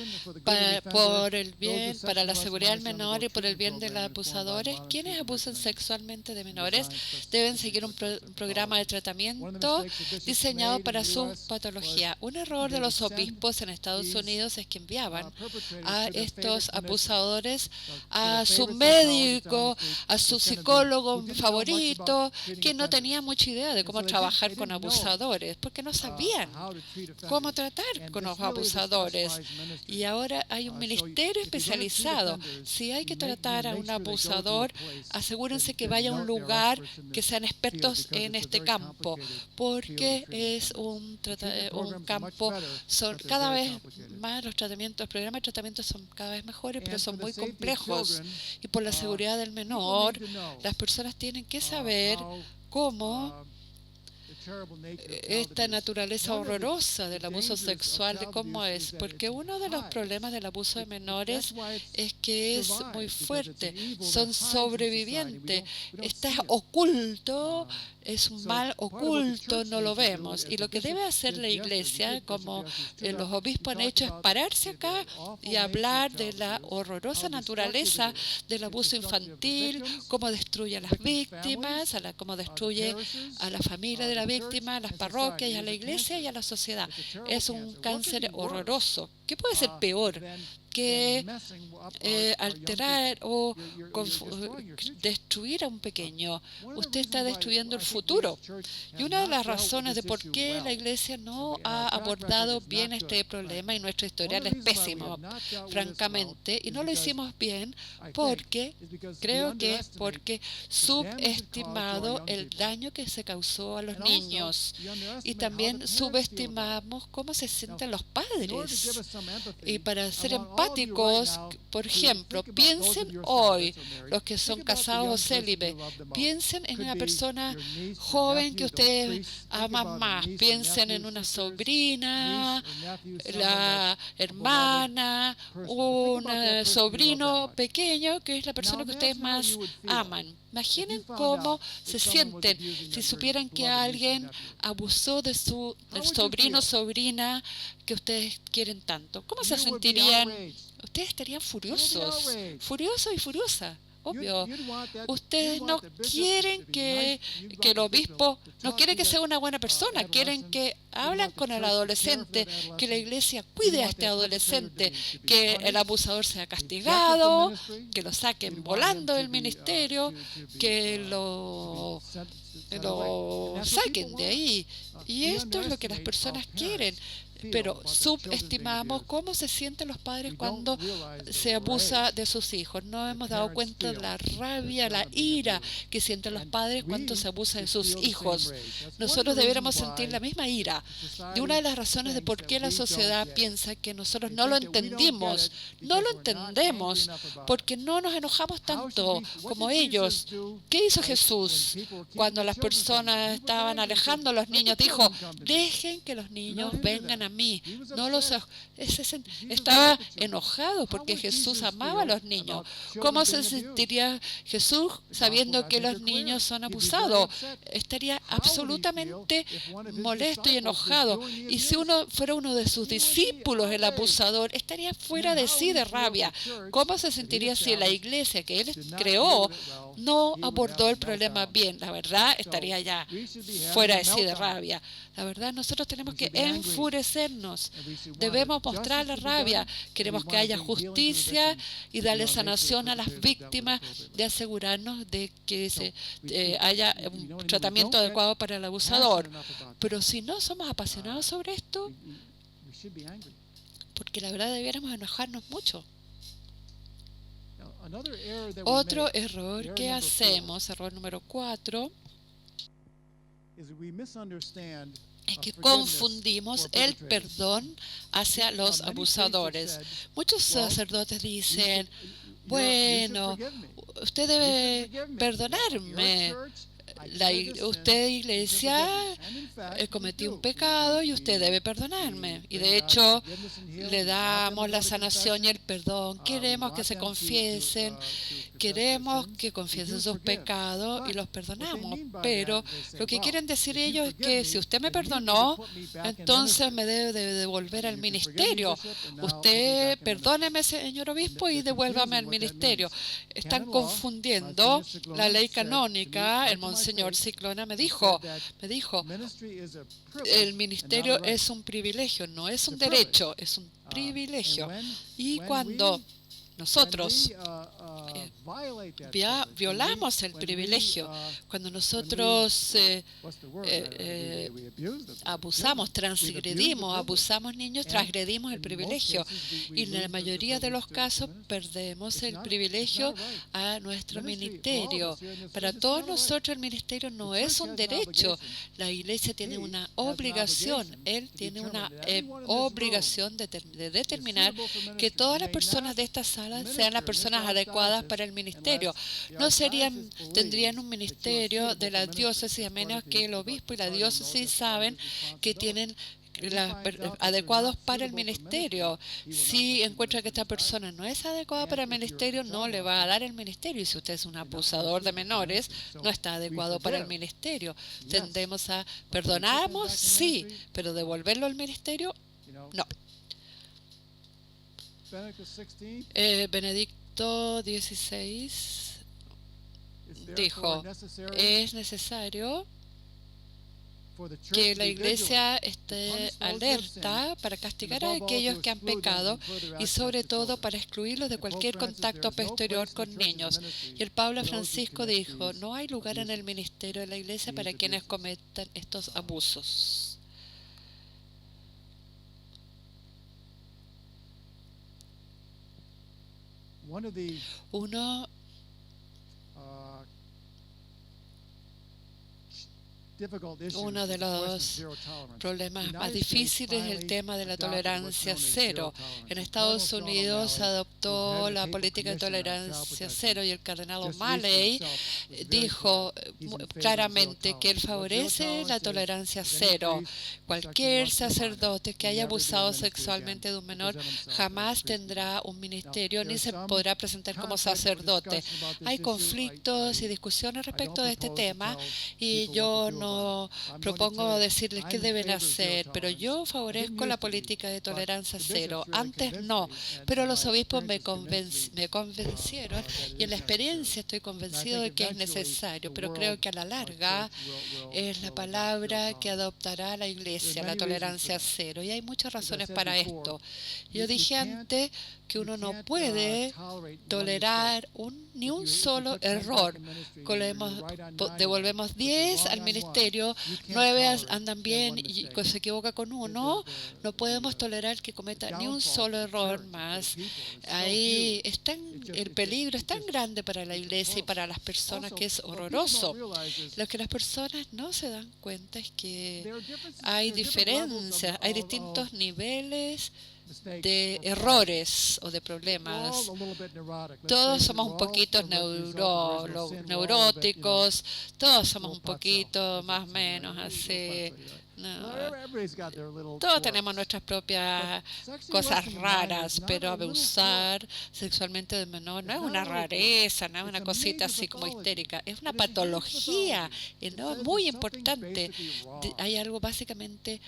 por el bien, para la seguridad del menor y por el bien de los abusadores? Quienes abusan sexualmente de menores deben seguir un programa de tratamiento diseñado para su patología. Un error de los obispos en Estados Unidos es que enviaban a estos abusadores a su médico, a su psicólogo favorito, que no tenía mucha idea de cómo trabajar con abusadores, porque no sabían cómo tratar con los abusadores. Y ahora hay un ministerio especializado. Si hay que tratar a un abusador, asegúrense que vaya a un lugar que sean expertos en este campo, porque es un campo, son cada vez más los programas de tratamiento son cada vez mejores, pero son muy complejos. Y por la seguridad del menor, las personas tienen que saber cómo esta naturaleza horrorosa del abuso sexual, de cómo es, porque uno de los problemas del abuso de menores es que es muy fuerte, son sobrevivientes, está oculto, es un mal oculto, no lo vemos. Y lo que debe hacer la Iglesia, como los obispos han hecho, es pararse acá y hablar de la horrorosa naturaleza del abuso infantil, cómo destruye a las víctimas, cómo destruye a la familia de la víctima, a las parroquias, y a la Iglesia y a la sociedad. Es un cáncer horroroso. ¿Qué puede ser peor que alterar o destruir a un pequeño? Usted está destruyendo el futuro. Y una de las razones de por qué la Iglesia no ha abordado bien este problema, y nuestro historial es pésimo, francamente, y no lo hicimos bien porque creo que es porque subestimado el daño que se causó a los niños, y también subestimamos cómo se sienten los padres. Y para ser empáticos, por ejemplo, piensen hoy, los que son casados o célibes, piensen en una persona joven que ustedes aman más. Piensen en una sobrina, la hermana, un sobrino pequeño que es la persona que ustedes más aman. Imaginen cómo se sienten si supieran que alguien abusó de su sobrino o sobrina que ustedes quieren tanto. ¿Cómo se sentirían? Ustedes estarían furiosos, furiosos y furiosas. Obvio, ustedes no quieren que el obispo, no quieren que sea una buena persona, quieren que hablan con el adolescente, que la iglesia cuide a este adolescente, que el abusador sea castigado, que lo saquen volando del ministerio, que lo saquen de ahí. Y esto es lo que las personas quieren. Pero subestimamos cómo se sienten los padres cuando se abusa de sus hijos. No hemos dado cuenta de la rabia, la ira que sienten los padres cuando se abusa de sus hijos. Nosotros deberíamos sentir la misma ira. Y una de las razones de por qué la sociedad piensa que nosotros no lo entendimos, no lo entendemos, porque no nos enojamos tanto como ellos. ¿Qué hizo Jesús cuando las personas estaban alejando a los niños? Dijo, dejen que los niños vengan a mí. Estaba enojado porque Jesús amaba a los niños. ¿Cómo se sentiría Jesús sabiendo que los niños son abusados? Estaría absolutamente molesto y enojado. Y si fuera uno de sus discípulos el abusador, estaría fuera de sí de rabia. ¿Cómo se sentiría si la iglesia que él creó no abordó el problema bien? La verdad, estaría ya fuera de sí de rabia. La verdad, nosotros tenemos que enfurecernos. Debemos mostrar la rabia. Queremos que haya justicia y darle sanación a las víctimas, de asegurarnos de que haya un tratamiento adecuado para el abusador. Pero si no somos apasionados sobre esto, porque la verdad debiéramos enojarnos mucho. Otro error que hacemos, error número 4, es que confundimos el perdón hacia los abusadores. Muchos sacerdotes dicen, bueno, usted debe perdonarme. Usted, iglesia, cometí un pecado y usted debe perdonarme. Y de hecho, le damos la sanación y el perdón. Queremos que se confiesen, queremos que confiesen sus pecados y los perdonamos. Pero lo que quieren decir ellos es que si usted me perdonó, entonces me debe de devolver al ministerio. Usted perdóneme, señor obispo, y devuélvame al ministerio. Están confundiendo la ley canónica. El monseñor Ciclona me dijo, el ministerio es un privilegio, no es un derecho, es un privilegio. Y cuando nosotros violamos el privilegio, cuando nosotros abusamos, transgredimos, abusamos niños, transgredimos el privilegio. Y en la mayoría de los casos perdemos el privilegio a nuestro ministerio. Para todos nosotros el ministerio no es un derecho. La iglesia tiene una obligación. Él tiene una obligación de determinar que todas las personas de esta sala sean las personas adecuadas para el ministerio. No tendrían un ministerio de la diócesis a menos que el obispo y la diócesis saben que tienen adecuados para el ministerio. Si encuentra que esta persona no es adecuada para el ministerio, no le va a dar el ministerio. Y si usted es un abusador de menores, no está adecuado para el ministerio. Tendemos a perdonamos, sí, pero devolverlo al ministerio, no. Benedicto XVI dijo, es necesario que la Iglesia esté alerta para castigar a aquellos que han pecado y sobre todo para excluirlos de cualquier contacto posterior con niños. Y el Papa Francisco dijo, no hay lugar en el ministerio de la Iglesia para quienes cometan estos abusos. Uno de los problemas más difíciles es el tema de la tolerancia cero. En Estados Unidos se adoptó la política de tolerancia cero y el cardenal O'Malley dijo claramente que él favorece la tolerancia cero. Cualquier sacerdote que haya abusado sexualmente de un menor jamás tendrá un ministerio ni se podrá presentar como sacerdote. Hay conflictos y discusiones respecto de este tema y yo no propongo decirles qué deben hacer, pero yo favorezco la política de tolerancia cero. Antes no, pero los obispos me convencieron y en la experiencia estoy convencido de que es necesario, pero creo que a la larga es la palabra que adoptará la Iglesia, la tolerancia cero, y hay muchas razones para esto. Yo dije antes que uno no puede tolerar ni un solo error. Devolvemos 10 al ministerio, 9 andan bien y se equivoca con uno. No podemos tolerar que cometa ni un solo error más. Ahí el peligro es tan grande para la Iglesia y para las personas que es horroroso. Lo que las personas no se dan cuenta es que hay diferencias, hay distintos niveles de errores o de problemas. Todos somos un poquito neuróticos, todos somos un poquito más o menos así. Todos tenemos nuestras propias cosas raras, pero abusar sexualmente de menor no es una rareza, no es una cosita así como histérica, es una patología y no es muy importante. Hay algo básicamente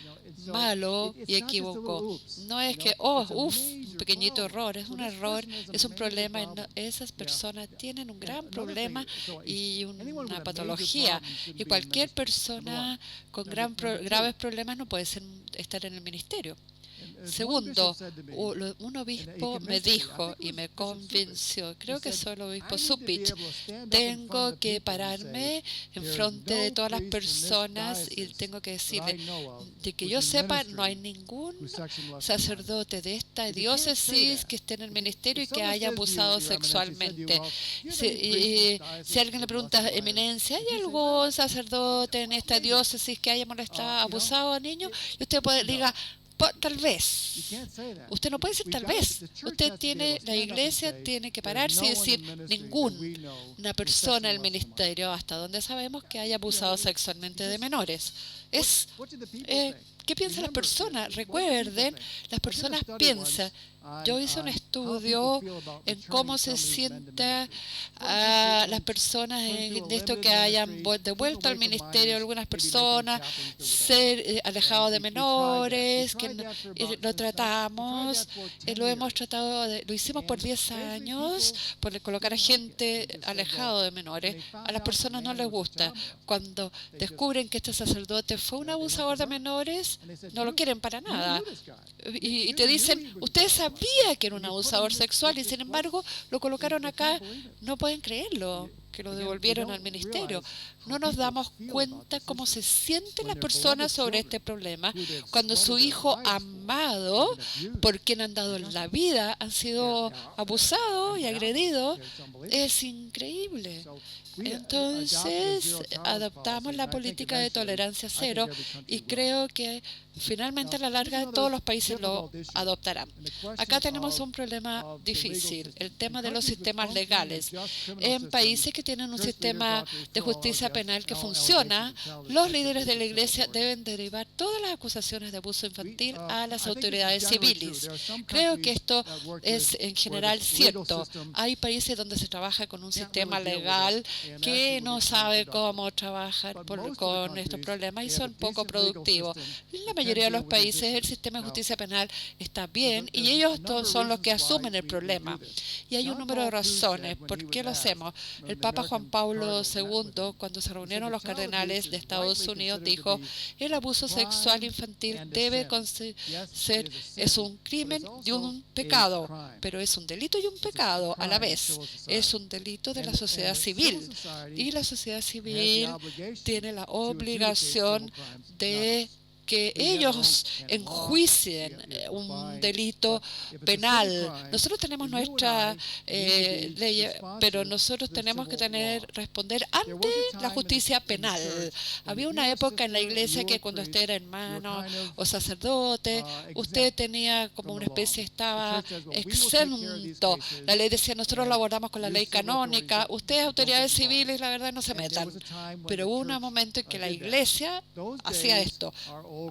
malo y equívoco. No es que, un pequeñito error, es un error, es un problema. Esas personas tienen un gran problema y una patología. Y cualquier persona con graves problemas no puede estar en el ministerio. Segundo, un obispo me dijo y me convenció, creo que soy el obispo Zupich, tengo que pararme en frente de todas las personas y tengo que decirle, de que yo sepa, no hay ningún sacerdote de esta diócesis que esté en el ministerio y que haya abusado sexualmente. Si alguien le pregunta, Eminencia, ¿hay algún sacerdote en esta diócesis que haya abusado a niños? Y usted diga, tal vez. Usted no puede decir tal vez. La Iglesia tiene que pararse y decir ninguna persona del ministerio, hasta donde sabemos, que haya abusado sexualmente de menores. ¿Qué piensan las personas? Recuerden, las personas piensan. Yo hice un estudio en cómo se sienten las personas en esto que hayan devuelto al ministerio algunas personas, ser alejados de menores, que lo tratamos, lo hicimos por 10 años, por colocar a gente alejado de menores. A las personas no les gusta. Cuando descubren que este sacerdote fue un abusador de menores, no lo quieren para nada. Y te dicen, ustedes sabía que era un abusador sexual y sin embargo lo colocaron acá. No pueden creerlo, que lo devolvieron al ministerio. No nos damos cuenta cómo se sienten las personas sobre este problema cuando su hijo amado, por quien han dado la vida, han sido abusados y agredidos. Es increíble. Entonces, adoptamos la política de tolerancia cero y creo que finalmente a la larga todos los países lo adoptarán. Acá tenemos un problema difícil, el tema de los sistemas legales. En países que tienen un sistema de justicia penal que funciona, los líderes de la Iglesia deben derivar todas las acusaciones de abuso infantil a las autoridades civiles. Creo que esto es en general cierto. Hay países donde se trabaja con un sistema legal que no sabe cómo trabajar con estos problemas y son poco productivos. En la mayoría de los países el sistema de justicia penal está bien y ellos son los que asumen el problema. Y hay un número de razones por qué lo hacemos. El Papa Papa Juan Pablo II, cuando se reunieron los cardenales de Estados Unidos, dijo: el abuso sexual infantil es un crimen y un pecado, pero es un delito y un pecado a la vez. Es un delito de la sociedad civil, y la sociedad civil tiene la obligación de que ellos enjuicien un delito penal. Nosotros tenemos nuestra ley, pero nosotros tenemos que responder ante la justicia penal. Había una época en la iglesia que cuando usted era hermano o sacerdote, usted tenía como una especie, estaba exento. La ley decía: nosotros lo abordamos con la ley canónica, ustedes, autoridades civiles, la verdad, no se metan. Pero hubo un momento en que la iglesia hacía esto.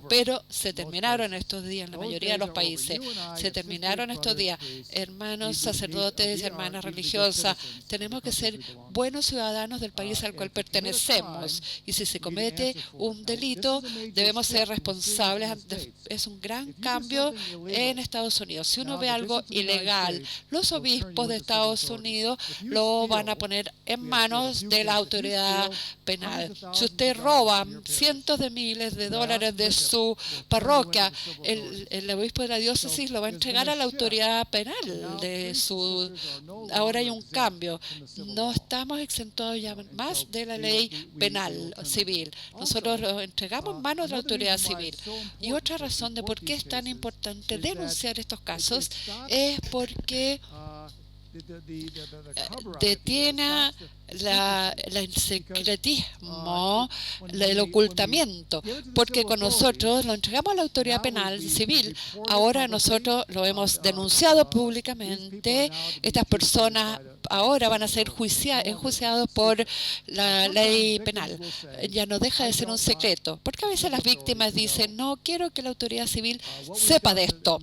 Pero se terminaron estos días en la mayoría de los países. Se terminaron estos días. Hermanos sacerdotes, hermanas religiosas, tenemos que ser buenos ciudadanos del país al cual pertenecemos. Y si se comete un delito, debemos ser responsables. Es un gran cambio en Estados Unidos. Si uno ve algo ilegal, los obispos de Estados Unidos lo van a poner en manos de la autoridad penal. Si usted roba cientos de miles de dólares de su parroquia, el obispo de la diócesis lo va a entregar a la autoridad penal de su. Ahora hay un cambio. No estamos exentos ya más de la ley penal civil. Nosotros lo entregamos en manos de la autoridad civil. Y otra razón de por qué es tan importante denunciar estos casos es porque detiene el secretismo, el ocultamiento, porque con nosotros lo entregamos a la autoridad penal civil. Ahora nosotros lo hemos denunciado públicamente. Estas personas ahora van a ser enjuiciados por la ley penal. Ya no deja de ser un secreto, porque a veces las víctimas dicen: no quiero que la autoridad civil sepa de esto.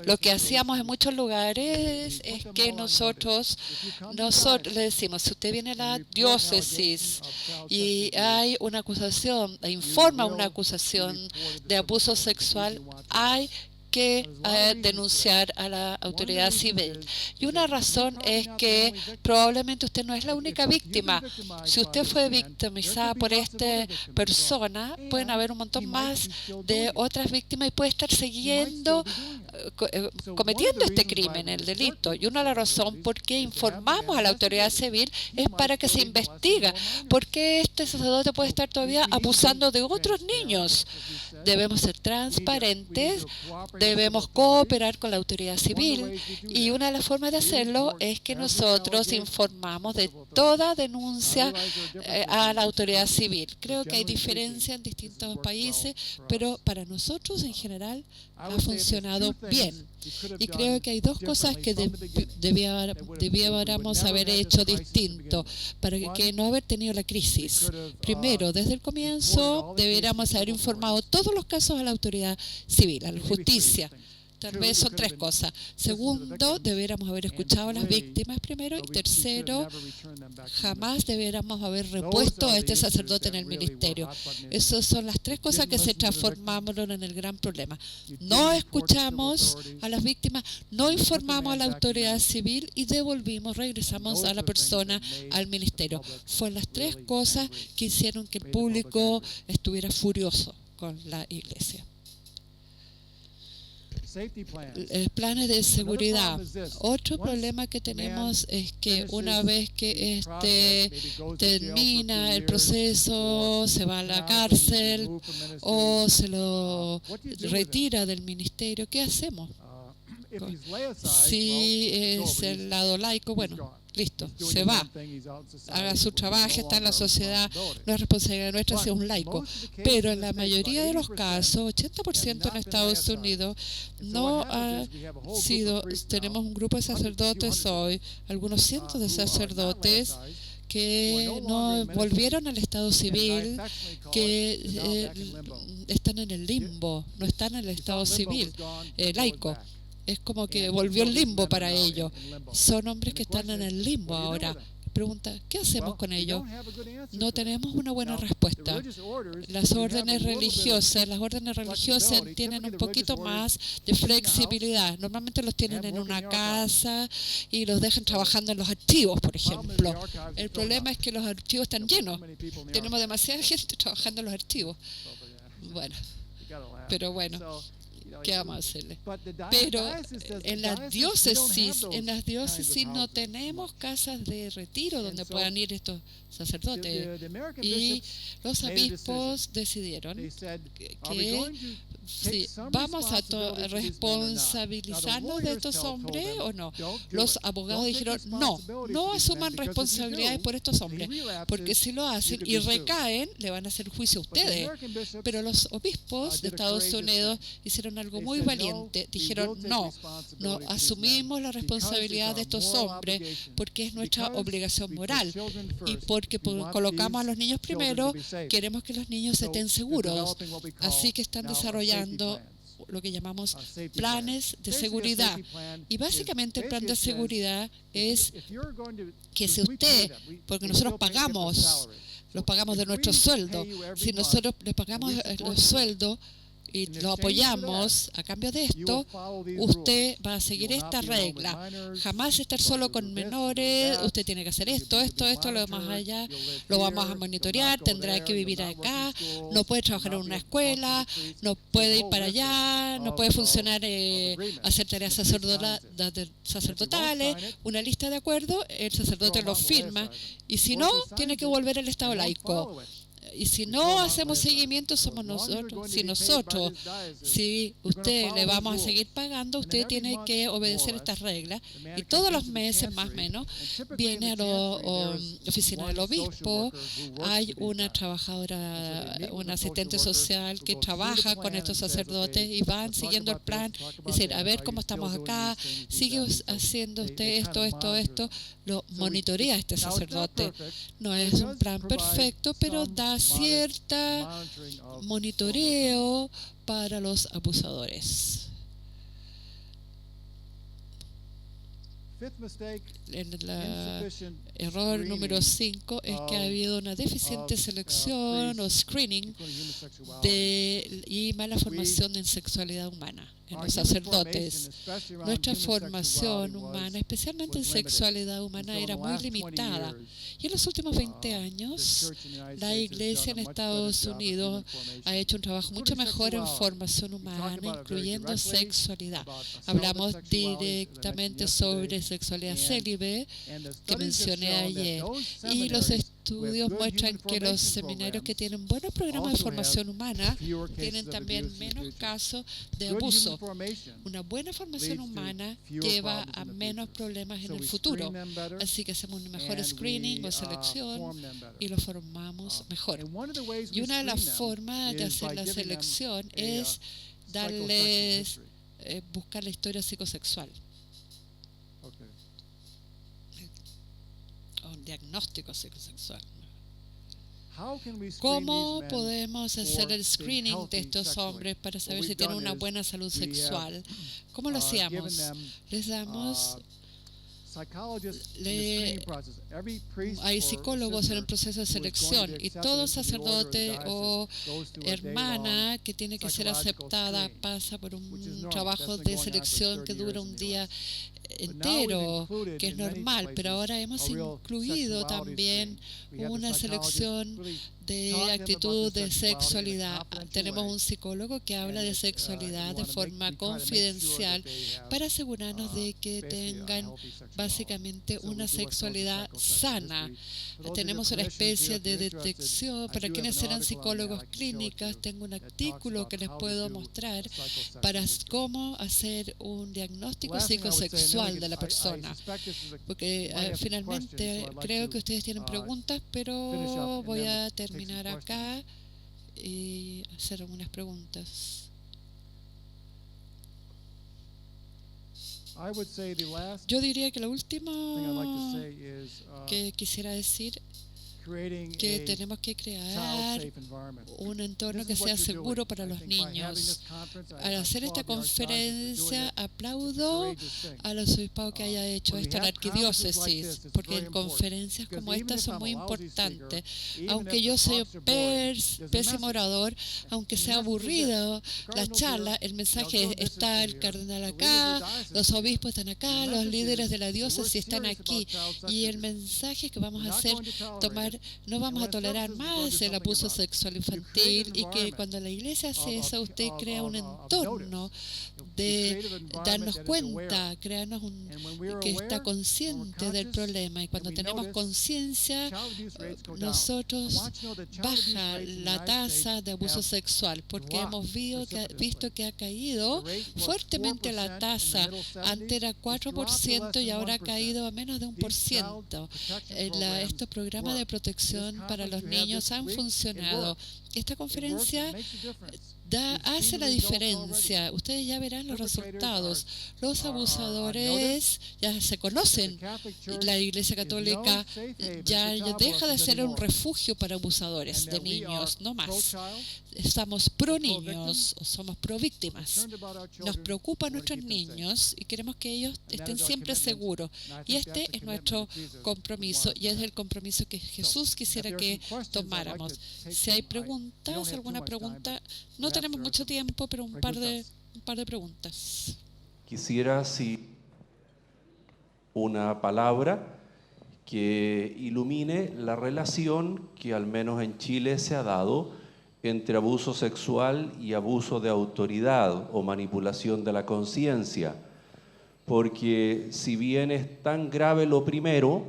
Lo que hacíamos en muchos lugares es que nosotros le decimos: si usted viene a la diócesis y hay una acusación, informa una acusación de abuso sexual, hay que denunciar a la autoridad civil. Y una razón es que probablemente usted no es la única víctima. Si usted fue victimizada por esta persona, pueden haber un montón más de otras víctimas y puede estar cometiendo este crimen, el delito. Y una de las razones por qué informamos a la autoridad civil es para que se investigue por qué este sacerdote puede estar todavía abusando de otros niños. Debemos ser transparentes, debemos cooperar con la autoridad civil, y una de las formas de hacerlo es que nosotros informamos de toda denuncia a la autoridad civil. Creo que hay diferencia en distintos países, pero para nosotros en general ha funcionado bien. Y creo que hay dos cosas que debiéramos haber hecho distinto para que no haber tenido la crisis. Primero, desde el comienzo debiéramos haber informado todos los casos a la autoridad civil, a la justicia. Tal vez son tres cosas. Segundo, debiéramos haber escuchado a las víctimas primero. Y tercero, jamás debiéramos haber repuesto a este sacerdote en el ministerio. Esas son las tres cosas que se transformaron en el gran problema. No escuchamos a las víctimas, no informamos a la autoridad civil y regresamos a la persona al ministerio. Fueron las tres cosas que hicieron que el público estuviera furioso con la iglesia. Planes de seguridad. Otro problema que tenemos es que una vez que termina el proceso, se va a la cárcel o se lo retira del ministerio, ¿qué hacemos? Si es el lado laico, bueno, listo, se va, haga su trabajo, está en la sociedad, no es responsabilidad nuestra si es un laico. Pero en la mayoría de los casos, 80% en Estados Unidos, no ha sido. Tenemos un grupo de sacerdotes hoy, algunos cientos de sacerdotes que no volvieron al estado civil, que están en el limbo, no están en el estado civil laico. Es como que volvió el limbo para ellos. Son hombres que están en el limbo ahora. Pregunta, ¿qué hacemos con ello? No tenemos una buena respuesta. Las órdenes religiosas tienen un poquito más de flexibilidad. Normalmente los tienen en una casa y los dejan trabajando en los archivos, por ejemplo. El problema es que los archivos están llenos. Tenemos demasiada gente trabajando en los archivos. Bueno, pero bueno, ¿qué vamos a hacerle? Pero en las diócesis no tenemos casas de retiro donde puedan ir estos sacerdotes. Y los obispos decidieron que sí, vamos a responsabilizarnos de estos hombres o no. Los abogados dijeron, no asuman responsabilidades por estos hombres, porque si lo hacen y recaen, le van a hacer juicio a ustedes. Pero los obispos de Estados Unidos hicieron algo muy valiente. Dijeron, no asumimos la responsabilidad de estos hombres porque es nuestra obligación moral y porque colocamos a los niños primero, queremos que los niños estén seguros. Así que están desarrollando lo que llamamos planes de seguridad. Y básicamente el plan de seguridad es que si usted, porque nosotros los pagamos de nuestro sueldo, si nosotros les pagamos los sueldos y lo apoyamos a cambio de esto, usted va a seguir esta regla. Jamás estar solo con menores, usted tiene que hacer esto, lo más allá, lo vamos a monitorear, tendrá que vivir acá, no puede trabajar en una escuela, no puede ir para allá, no puede funcionar, hacer tareas sacerdotales, una lista de acuerdos, el sacerdote lo firma, y si no, tiene que volver al estado laico. Y si no hacemos seguimiento, somos nosotros. Si usted le vamos a seguir pagando, usted tiene que obedecer estas reglas. Y todos los meses, más o menos, viene a la oficina del obispo. Hay una trabajadora, una asistente social que trabaja con estos sacerdotes y van siguiendo el plan. Decir, a ver cómo estamos acá, sigue haciendo usted esto. Lo monitorea este sacerdote. No es un plan perfecto, pero da cierta monitoreo para los abusadores. El error número 5 es que ha habido una deficiente selección o screening y mala formación en sexualidad humana en los sacerdotes. Nuestra formación humana, especialmente en sexualidad humana, era muy limitada. Y en los últimos 20 años, la Iglesia en Estados Unidos ha hecho un trabajo mucho mejor en formación humana, incluyendo sexualidad. Hablamos directamente sobre sexualidad célibe, que mencioné ayer. Y los estudios muestran que los seminarios que tienen buenos programas de formación humana tienen también menos casos de abuso. Una buena formación humana lleva a menos problemas en el futuro. Así que hacemos un mejor screening o selección y los formamos mejor. Y una de las formas de hacer la selección es darles, buscar la historia psicosexual. Un diagnóstico psicosexual. ¿Cómo podemos hacer el screening de estos hombres para saber si tienen una buena salud sexual? ¿Cómo lo hacíamos? Les damos... hay psicólogos en el proceso de selección y todo sacerdote o hermana que tiene que ser aceptada pasa por un trabajo de selección que dura un día entero, que es normal, pero ahora hemos incluido también una selección de actitud de sexualidad. Tenemos un psicólogo que habla de sexualidad de forma confidencial para asegurarnos de que tengan básicamente una sexualidad sana. Tenemos una especie de detección. Para quienes eran psicólogos clínicas, tengo un artículo que les puedo mostrar para cómo hacer un diagnóstico psicosexual de la persona. Porque finalmente creo que ustedes tienen preguntas, pero voy a terminar acá y hacer algunas preguntas. Yo diría que lo último que quisiera decir que tenemos que crear un entorno que sea seguro para los niños. Al hacer esta conferencia, aplaudo al arzobispado que haya hecho esto, a la arquidiócesis, porque en conferencias como esta son muy importantes. Aunque yo soy pésimo orador, aunque sea aburrido la charla, el mensaje está el cardenal acá, los obispos están acá, los líderes de la diócesis están aquí, y el mensaje que vamos a hacer, no vamos a tolerar más el abuso sexual infantil, y que cuando la iglesia hace eso, usted crea un entorno de darnos cuenta, que está consciente del problema, y cuando tenemos conciencia, nosotros baja la tasa de abuso sexual, porque hemos visto que ha caído fuertemente la tasa. Antes era 4% y ahora ha caído a menos de 1%. Estos programas de protección para los niños han funcionado. Esta conferencia hace la diferencia. Ustedes ya verán los resultados. Los abusadores ya se conocen. La Iglesia Católica ya deja de ser un refugio para abusadores de niños, no más. Estamos pro niños, o somos pro víctimas. Nos preocupan nuestros niños y queremos que ellos estén siempre seguros. Y este es nuestro compromiso, y es el compromiso que Jesús quisiera que tomáramos. Si hay preguntas, alguna pregunta, no tenemos mucho tiempo, pero un par de preguntas. Quisiera, una palabra que ilumine la relación que al menos en Chile se ha dado entre abuso sexual y abuso de autoridad o manipulación de la conciencia. Porque si bien es tan grave lo primero,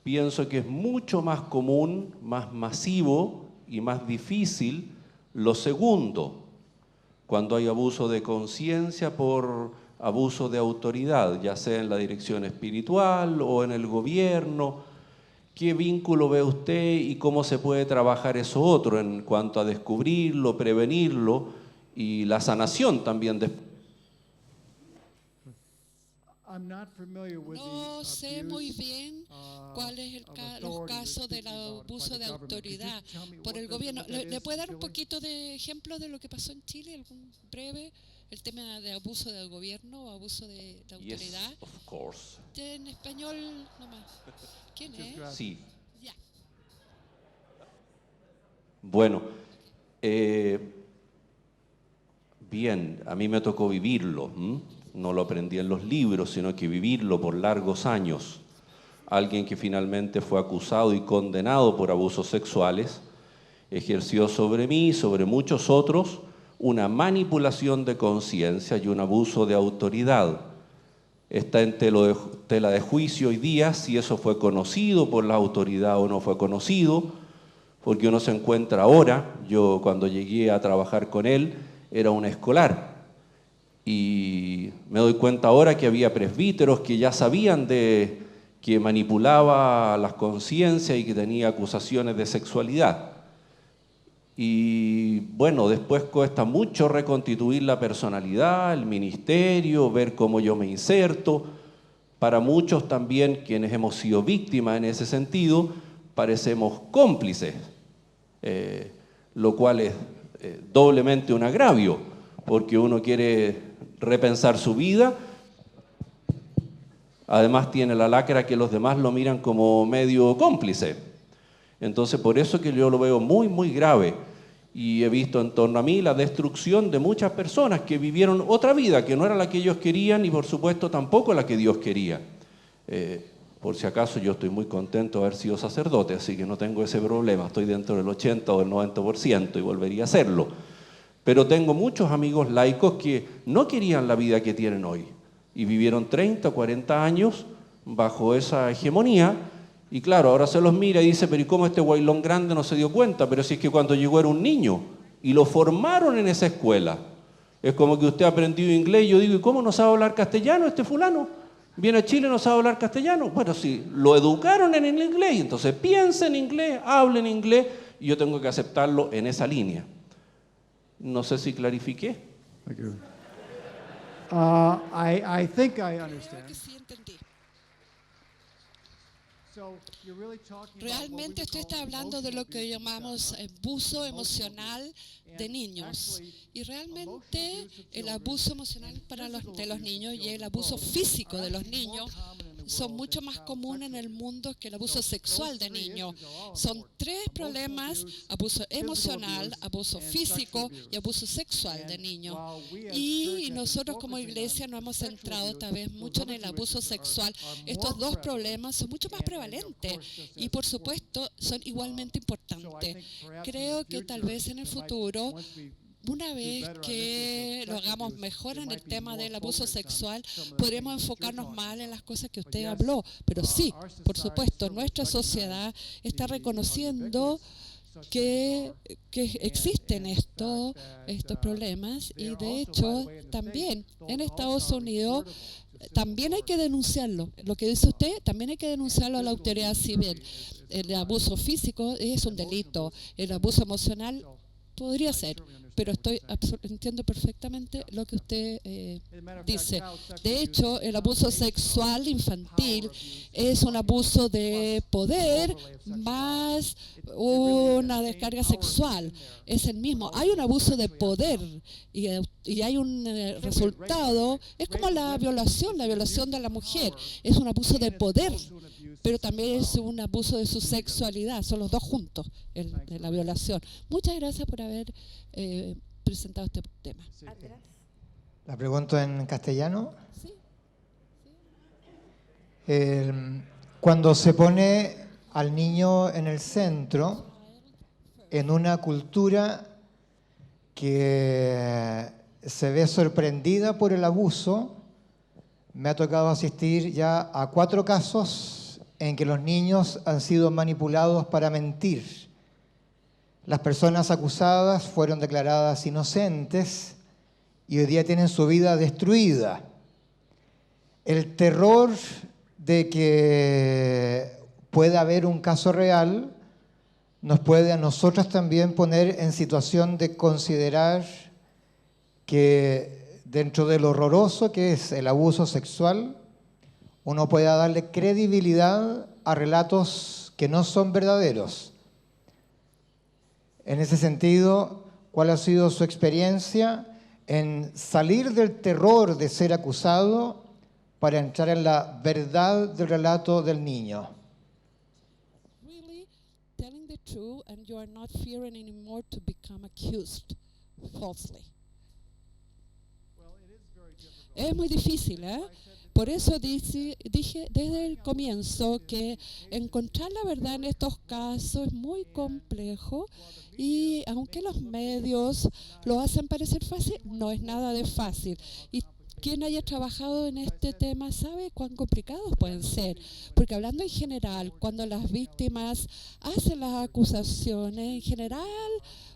pienso que es mucho más común, más masivo y más difícil lo segundo, cuando hay abuso de conciencia por abuso de autoridad, ya sea en la dirección espiritual o en el gobierno. ¿Qué vínculo ve usted y cómo se puede trabajar eso otro en cuanto a descubrirlo, prevenirlo y la sanación también después? No sé muy bien cuáles los casos del abuso de autoridad por el gobierno. ¿Le puede dar un poquito de ejemplo de lo que pasó en Chile, algún breve? El tema de abuso del gobierno o abuso de la autoridad. Yes, of course. En español nomás. ¿Quién es? Sí. Ya. Bueno, bien, a mí me tocó vivirlo. No lo aprendí en los libros, sino que vivirlo por largos años. Alguien que finalmente fue acusado y condenado por abusos sexuales ejerció sobre mí y sobre muchos otros una manipulación de conciencia y un abuso de autoridad. Está en tela de juicio hoy día si eso fue conocido por la autoridad o no fue conocido, porque uno se encuentra ahora, yo cuando llegué a trabajar con él era un escolar, y me doy cuenta ahora que había presbíteros que ya sabían que manipulaba las conciencias y que tenía acusaciones de sexualidad. Y bueno, después cuesta mucho reconstituir la personalidad, el ministerio, ver cómo yo me inserto. Para muchos también, quienes hemos sido víctimas en ese sentido, parecemos cómplices, lo cual es doblemente un agravio, porque uno quiere repensar su vida. Además tiene la lacra que los demás lo miran como medio cómplice. Entonces, por eso que yo lo veo muy, muy grave. Y he visto en torno a mí la destrucción de muchas personas que vivieron otra vida, que no era la que ellos querían y, por supuesto, tampoco la que Dios quería. Por si acaso, yo estoy muy contento de haber sido sacerdote, así que no tengo ese problema. Estoy dentro del 80 o del 90% y volvería a hacerlo. Pero tengo muchos amigos laicos que no querían la vida que tienen hoy y vivieron 30 o 40 años bajo esa hegemonía. Y claro, ahora se los mira y dice, pero ¿y cómo este guaylón grande no se dio cuenta? Pero si es que cuando llegó era un niño y lo formaron en esa escuela. Es como que usted ha aprendido inglés y yo digo, ¿y cómo no sabe hablar castellano este fulano? Viene a Chile y no sabe hablar castellano. Bueno, sí, lo educaron en el inglés, entonces piensa en inglés, hable en inglés, y yo tengo que aceptarlo en esa línea. No sé si clarifiqué. Thank you. I think I understand. Creo que sí entendí. Realmente usted está hablando de lo que llamamos abuso emocional de niños. Y realmente el abuso emocional de los niños y el abuso físico de los niños son mucho más comunes en el mundo que el abuso sexual de niños. Son tres problemas: abuso emocional, abuso físico y abuso sexual de niños. Y nosotros como iglesia nos hemos centrado tal vez mucho en el abuso sexual. Estos dos problemas son mucho más prevalentes y por supuesto son igualmente importantes. Creo que tal vez en el futuro, una vez que lo hagamos mejor en el tema del abuso sexual, podremos enfocarnos más en las cosas que usted habló. Pero sí, por supuesto, nuestra sociedad está reconociendo que existen estos problemas y de hecho también en Estados Unidos también hay que denunciarlo. Lo que dice usted, también hay que denunciarlo a la autoridad civil. El abuso físico es un delito, el abuso emocional podría ser, pero entiendo perfectamente lo que usted dice. De hecho, el abuso sexual infantil es un abuso de poder más una descarga sexual. Es el mismo. Hay un abuso de poder y hay un resultado. Es como la violación de la mujer. Es un abuso de poder, pero también es un abuso de su sexualidad. Son los dos juntos, de la violación. Muchas gracias por haber presentado este tema. La pregunto en castellano. Sí. Cuando se pone al niño en el centro, en una cultura que se ve sorprendida por el abuso, me ha tocado asistir ya a 4 casos en que los niños han sido manipulados para mentir. Las personas acusadas fueron declaradas inocentes y hoy día tienen su vida destruida. El terror de que pueda haber un caso real nos puede a nosotros también poner en situación de considerar que dentro de lo horroroso que es el abuso sexual, uno pueda darle credibilidad a relatos que no son verdaderos. En ese sentido, ¿cuál ha sido su experiencia en salir del terror de ser acusado para entrar en la verdad del relato del niño? Really telling the truth and you are not fearing anymore to become accused falsely. Es muy difícil, ¿eh? Por eso dije desde el comienzo que encontrar la verdad en estos casos es muy complejo y aunque los medios lo hacen parecer fácil, no es nada de fácil. Y quien haya trabajado en este tema sabe cuán complicados pueden ser, porque hablando en general, cuando las víctimas hacen las acusaciones, en general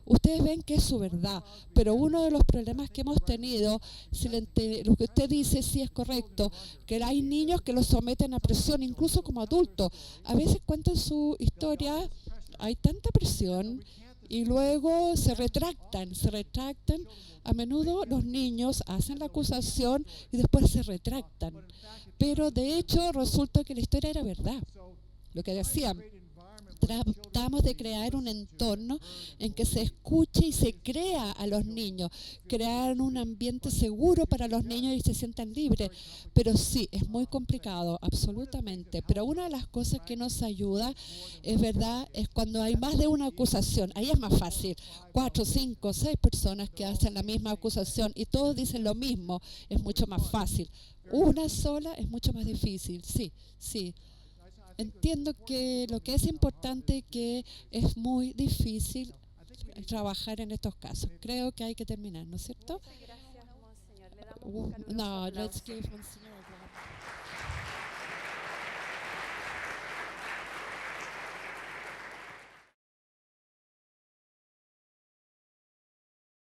ustedes ven que es su verdad, pero uno de los problemas que hemos tenido, si lo que usted dice sí es correcto, que hay niños que los someten a presión, incluso como adultos. A veces cuentan su historia, hay tanta presión y luego se retractan. A menudo los niños hacen la acusación y después se retractan. Pero de hecho resulta que la historia era verdad. Lo que decían, tratamos de crear un entorno en que se escuche y se crea a los niños, crear un ambiente seguro para los niños y se sientan libres. Pero sí, es muy complicado, absolutamente. Pero una de las cosas que nos ayuda, es verdad, es cuando hay más de una acusación. Ahí es más fácil. 4, 5, 6 personas que hacen la misma acusación y todos dicen lo mismo, es mucho más fácil. Una sola es mucho más difícil, sí. Entiendo que lo que es importante que es muy difícil trabajar en estos casos. Creo que hay que terminar, ¿no es cierto? Gracias, Monseñor. Le damos un caluroso No, aplauso. let's give Monseñor